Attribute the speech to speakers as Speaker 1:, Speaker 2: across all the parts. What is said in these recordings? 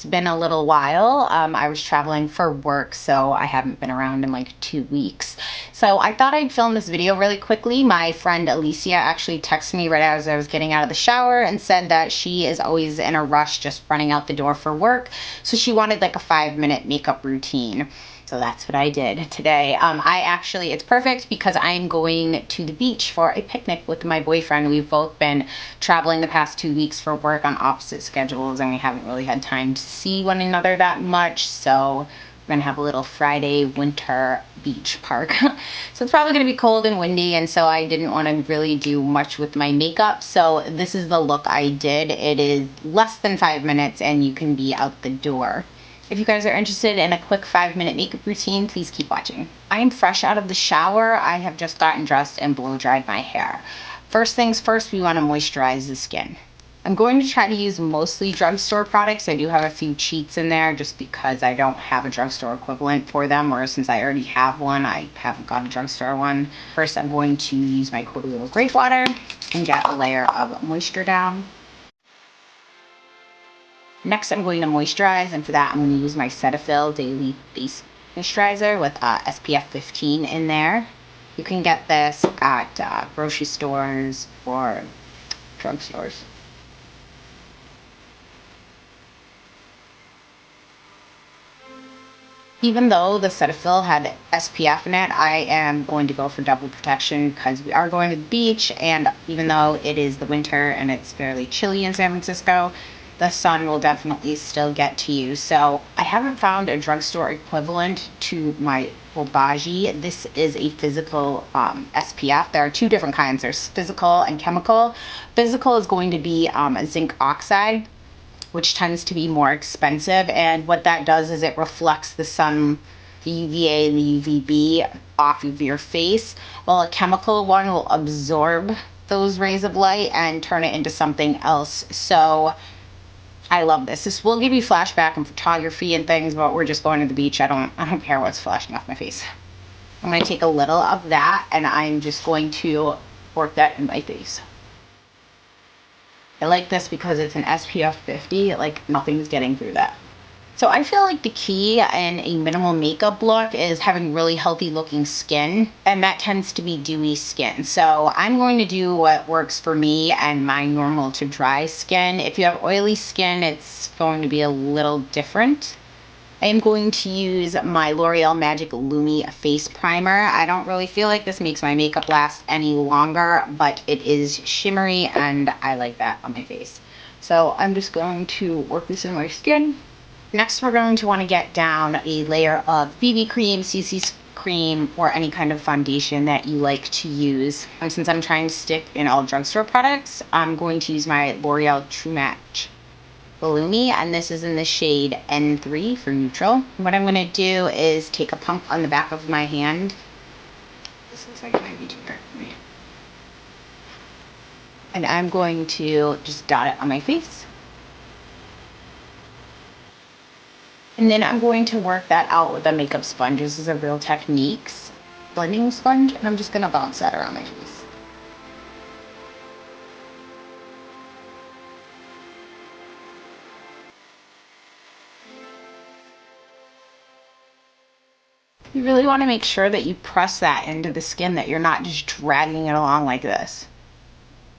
Speaker 1: it's been a little while. I was traveling for work, so I haven't been around in like 2 weeks. So I thought I'd film this video really quickly. My friend Alicia actually texted me right as I was getting out of the shower and said that she is always in a rush just running out the door for work. So she wanted like a 5-minute makeup routine. So that's what I did today. It's perfect because I'm going to the beach for a picnic with my boyfriend. We've both been traveling the past 2 weeks for work on opposite schedules, and we haven't really had time to see one another that much. So we're gonna have a little Friday winter beach park. So it's probably gonna be cold and windy, and so I didn't want to really do much with my makeup. So this is the look I did. It is less than 5 minutes and you can be out the door. If you guys are interested in a quick 5-minute makeup routine, please keep watching. I am fresh out of the shower. I have just gotten dressed and blow dried my hair. First things first, we want to moisturize the skin. I'm going to try to use mostly drugstore products. I do have a few cheats in there just because I don't have a drugstore equivalent for them, or since I already have one, I haven't got a drugstore one. First, I'm going to use my Colloidal Grape Water and get a layer of moisture down. Next, I'm going to moisturize, and for that, I'm going to use my Cetaphil Daily Face Moisturizer with SPF 15 in there. You can get this at grocery stores or drugstores. Even though the Cetaphil had SPF in it, I am going to go for double protection because we are going to the beach, and even though it is the winter and it's fairly chilly in San Francisco, the sun will definitely still get to you. So I haven't found a drugstore equivalent to my Obagi. This is a physical SPF. There are two different kinds. There's physical and chemical. Physical is going to be zinc oxide, which tends to be more expensive. And what that does is it reflects the sun, the UVA and the UVB off of your face, while a chemical one will absorb those rays of light and turn it into something else. So I love this. This will give you flashback and photography and things, but we're just going to the beach. I don't care what's flashing off my face. I'm going to take a little of that and I'm just going to work that in my face. I like this because it's an SPF 50, like nothing's getting through that. So I feel like the key in a minimal makeup look is having really healthy looking skin, and that tends to be dewy skin. So I'm going to do what works for me and my normal to dry skin. If you have oily skin, it's going to be a little different. I am going to use my L'Oreal Magic Lumi Face Primer. I don't really feel like this makes my makeup last any longer, but it is shimmery and I like that on my face. So I'm just going to work this in my skin. Next, we're going to want to get down a layer of BB cream, CC cream, or any kind of foundation that you like to use. And since I'm trying to stick in all drugstore products, I'm going to use my L'Oreal True Match Lumi, and this is in the shade N3 for neutral. What I'm going to do is take a pump on the back of my hand. This looks like it might be too dark for me. And I'm going to just dot it on my face. And then I'm going to work that out with a makeup sponge. This is a Real Techniques blending sponge, and I'm just going to bounce that around my face. You really want to make sure that you press that into the skin, that you're not just dragging it along like this.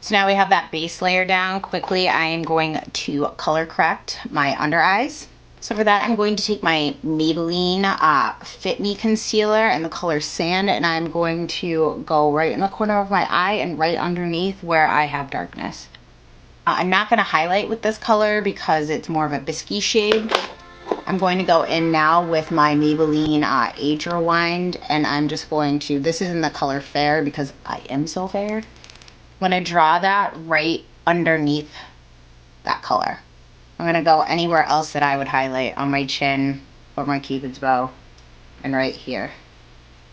Speaker 1: So now we have that base layer down. Quickly, I am going to color correct my under eyes. So for that, I'm going to take my Maybelline Fit Me Concealer in the color Sand, and I'm going to go right in the corner of my eye and right underneath where I have darkness. I'm not going to highlight with this color because it's more of a biscuity shade. I'm going to go in now with my Maybelline Age Rewind, and I'm just going to, this is in the color Fair because I am so fair. I'm going to draw that right underneath that color. I'm going to go anywhere else that I would highlight on my chin or my cupid's bow and right here.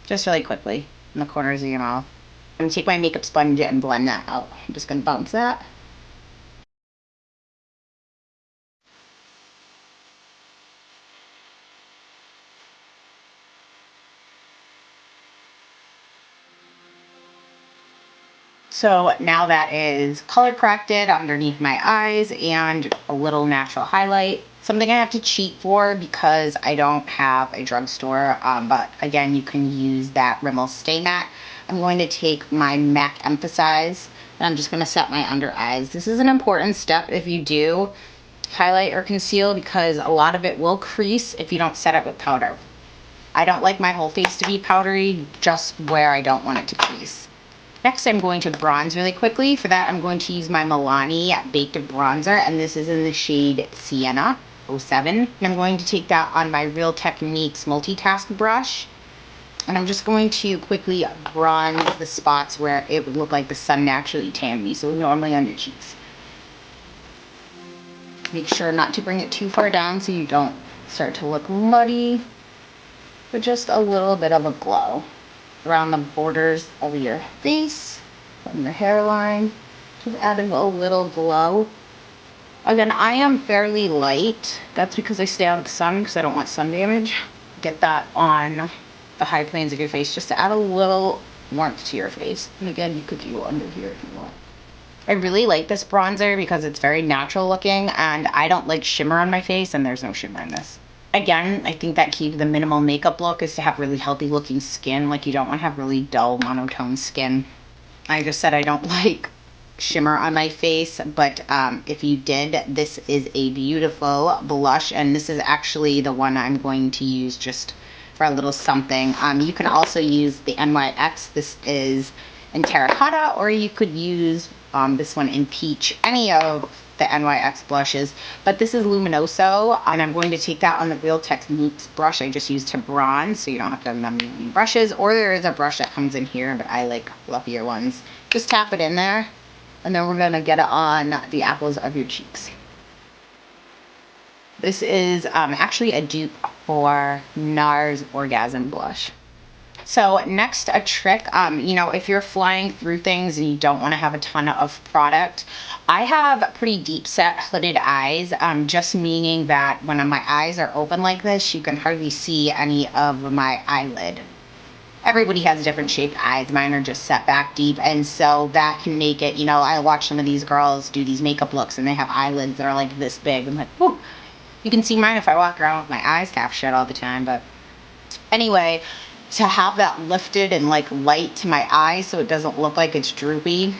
Speaker 1: Just really quickly in the corners of your mouth. I'm going to take my makeup sponge and blend that out. I'm just going to bounce that. So now that is color corrected underneath my eyes and a little natural highlight. Something I have to cheat for because I don't have a drugstore, but again, you can use that Rimmel Stay Matte. I'm going to take my MAC Emphasize, and I'm just going to set my under eyes. This is an important step if you do highlight or conceal, because a lot of it will crease if you don't set it with powder. I don't like my whole face to be powdery, just where I don't want it to crease. Next, I'm going to bronze really quickly. For that, I'm going to use my Milani Baked Bronzer, and this is in the shade Sienna 07. And I'm going to take that on my Real Techniques multitask brush, and I'm just going to quickly bronze the spots where it would look like the sun naturally tanned me, so normally on your cheeks. Make sure not to bring it too far down so you don't start to look muddy, but just a little bit of a glow around the borders of your face, from your hairline, just adding a little glow. Again, I am fairly light. That's because I stay out of the sun because I don't want sun damage. Get that on the high planes of your face just to add a little warmth to your face. And again, you could do under here if you want. I really like this bronzer because it's very natural looking, and I don't like shimmer on my face, and there's no shimmer in this. Again, I think that key to the minimal makeup look is to have really healthy looking skin. Like, you don't want to have really dull monotone skin. I just said I don't like shimmer on my face, but if you did, this is a beautiful blush, and this is actually the one I'm going to use just for a little something. You can also use the NYX. This is in terracotta, or you could use this one in peach, any of the NYX blushes, but this is Luminoso, and I'm going to take that on the Real Techniques brush I just used to bronze, so you don't have to have many brushes, or there is a brush that comes in here, but I like fluffier ones. Just tap it in there, and then we're gonna get it on the apples of your cheeks. This is actually a dupe for NARS Orgasm Blush. So next, a trick, if you're flying through things and you don't want to have a ton of product, I have pretty deep set hooded eyes, just meaning that when my eyes are open like this, you can hardly see any of my eyelid. Everybody has different shaped eyes. Mine are just set back deep, and so that can make it, I watch some of these girls do these makeup looks and they have eyelids that are like this big. I'm like, whew. You can see mine if I walk around with my eyes half shut all the time, but anyway, to have that lifted and like light to my eye so it doesn't look like it's droopy,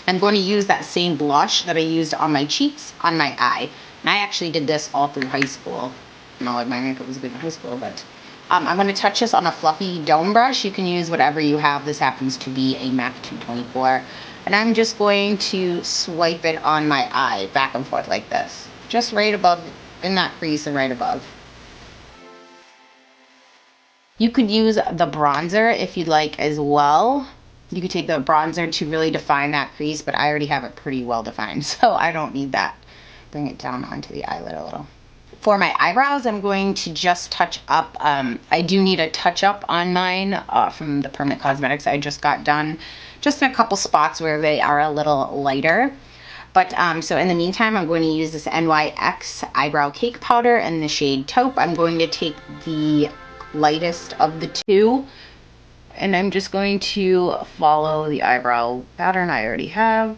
Speaker 1: I'm going to use that same blush that I used on my cheeks on my eye. And I actually did this all through high school. Not like my makeup was good in high school, but I'm going to touch this on a fluffy dome brush. You can use whatever you have. This happens to be a MAC 224. And I'm just going to swipe it on my eye back and forth like this. Just right above, in that crease and right above. You could use the bronzer if you'd like as well. You could take the bronzer to really define that crease, but I already have it pretty well defined, so I don't need that. Bring it down onto the eyelid a little. For my eyebrows, I'm going to just touch up. I do need a touch up on mine from the Permanent Cosmetics I just got done. Just in a couple spots where they are a little lighter. But so in the meantime, I'm going to use this NYX Eyebrow Cake Powder in the shade Taupe. I'm going to take the lightest of the two, and I'm just going to follow the eyebrow pattern I already have.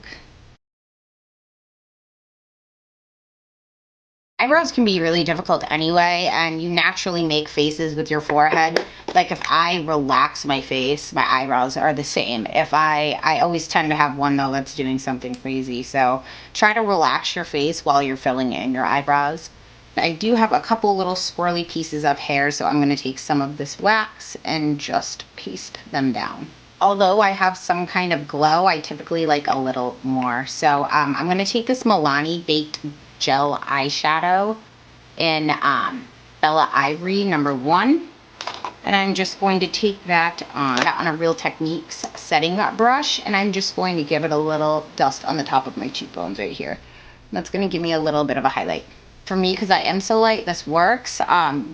Speaker 1: Eyebrows can be really difficult anyway, and you naturally make faces with your forehead. Like if I relax my face, my eyebrows are the same. If I always tend to have one though that's doing something crazy, so try to relax your face while you're filling in your eyebrows. I do have a couple little swirly pieces of hair, so I'm going to take some of this wax and just paste them down. Although I have some kind of glow, I typically like a little more. So I'm going to take this Milani Baked Gel Eyeshadow in Bella Ivory #1. And I'm just going to take that on a Real Techniques setting brush, and I'm just going to give it a little dust on the top of my cheekbones right here. That's going to give me a little bit of a highlight. For me, because I am so light, this works.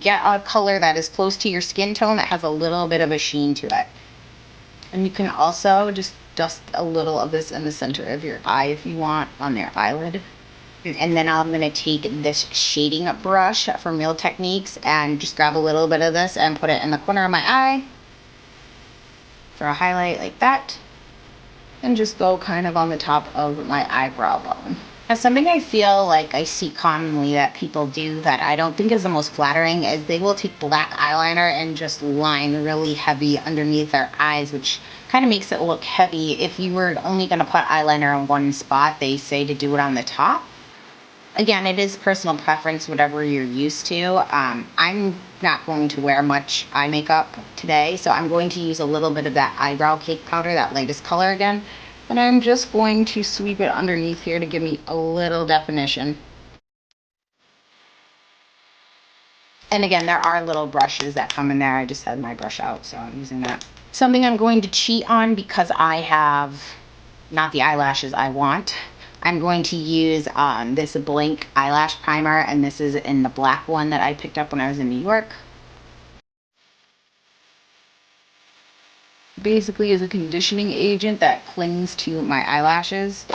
Speaker 1: Get a color that is close to your skin tone that has a little bit of a sheen to it. And you can also just dust a little of this in the center of your eye if you want, on their eyelid. And then I'm going to take this shading brush from Real Techniques and just grab a little bit of this and put it in the corner of my eye for a highlight like that. And just go kind of on the top of my eyebrow bone. Now, something I feel like I see commonly that people do that I don't think is the most flattering is they will take black eyeliner and just line really heavy underneath their eyes, which kind of makes it look heavy. If you were only going to put eyeliner on one spot, they say to do it on the top. Again, it is personal preference, whatever you're used to. I'm not going to wear much eye makeup today, so I'm going to use a little bit of that eyebrow cake powder, that lightest color again. And I'm just going to sweep it underneath here to give me a little definition. And again, there are little brushes that come in there. I just had my brush out, so I'm using that. Something I'm going to cheat on because I have not the eyelashes I want. I'm going to use this blank eyelash primer, and this is in the black one that I picked up when I was in New York. Basically is a conditioning agent that clings to my eyelashes.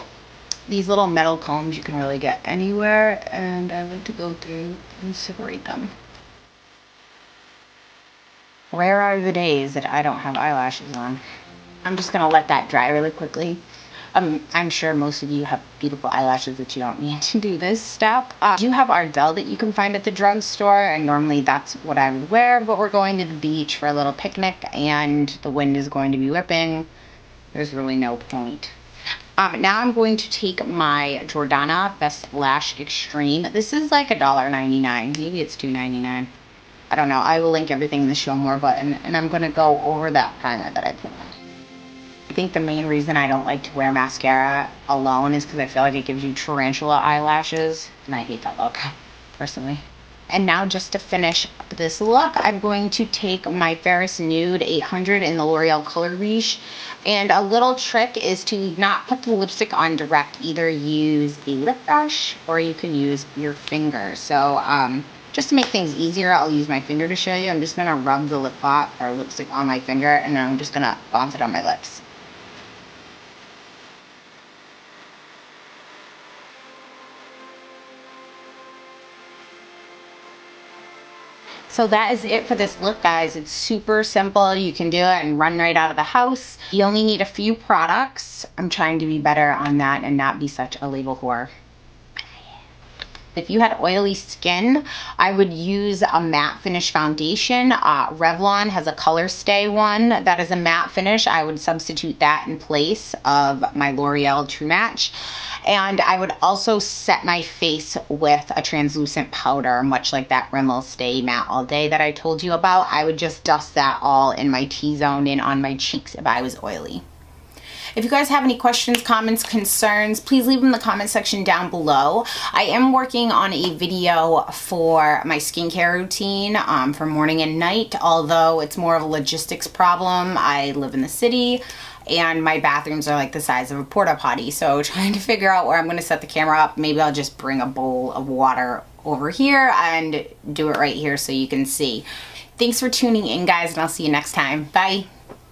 Speaker 1: These little metal combs you can really get anywhere, and I like to go through and separate them. Where are the days that I don't have eyelashes on? I'm just gonna let that dry really quickly. I'm sure most of you have beautiful eyelashes that you don't need to do this step. I do have Ardell that you can find at the drugstore, and normally that's what I would wear, but we're going to the beach for a little picnic and the wind is going to be whipping. There's really no point. Now I'm going to take my Jordana Best Lash Extreme. This is like $1.99. Maybe it's $2.99. I don't know. I will link everything in the show more button, and I'm going to go over that primer that I put on. I think the main reason I don't like to wear mascara alone is because I feel like it gives you tarantula eyelashes, and I hate that look, personally. And now just to finish up this look, I'm going to take my Ferris Nude 800 in the L'Oreal Color Riche. And a little trick is to not put the lipstick on direct. Either use a lip brush or you can use your finger. So just to make things easier, I'll use my finger to show you. I'm just going to rub the lip balm or lipstick on my finger, and then I'm just going to bounce it on my lips. So that is it for this look, guys. It's super simple. You can do it and run right out of the house. You only need a few products. I'm trying to be better on that and not be such a label whore. If you had oily skin, I would use a matte finish foundation. Revlon has a Color Stay one that is a matte finish. I would substitute that in place of my L'Oreal True Match. And I would also set my face with a translucent powder, much like that Rimmel Stay Matte All Day that I told you about. I would just dust that all in my T-zone and on my cheeks if I was oily. If you guys have any questions, comments, concerns, please leave them in the comment section down below. I am working on a video for my skincare routine for morning and night, although it's more of a logistics problem. I live in the city and my bathrooms are like the size of a porta potty. So trying to figure out where I'm going to set the camera up. Maybe I'll just bring a bowl of water over here and do it right here so you can see. Thanks for tuning in, guys, and I'll see you next time. Bye.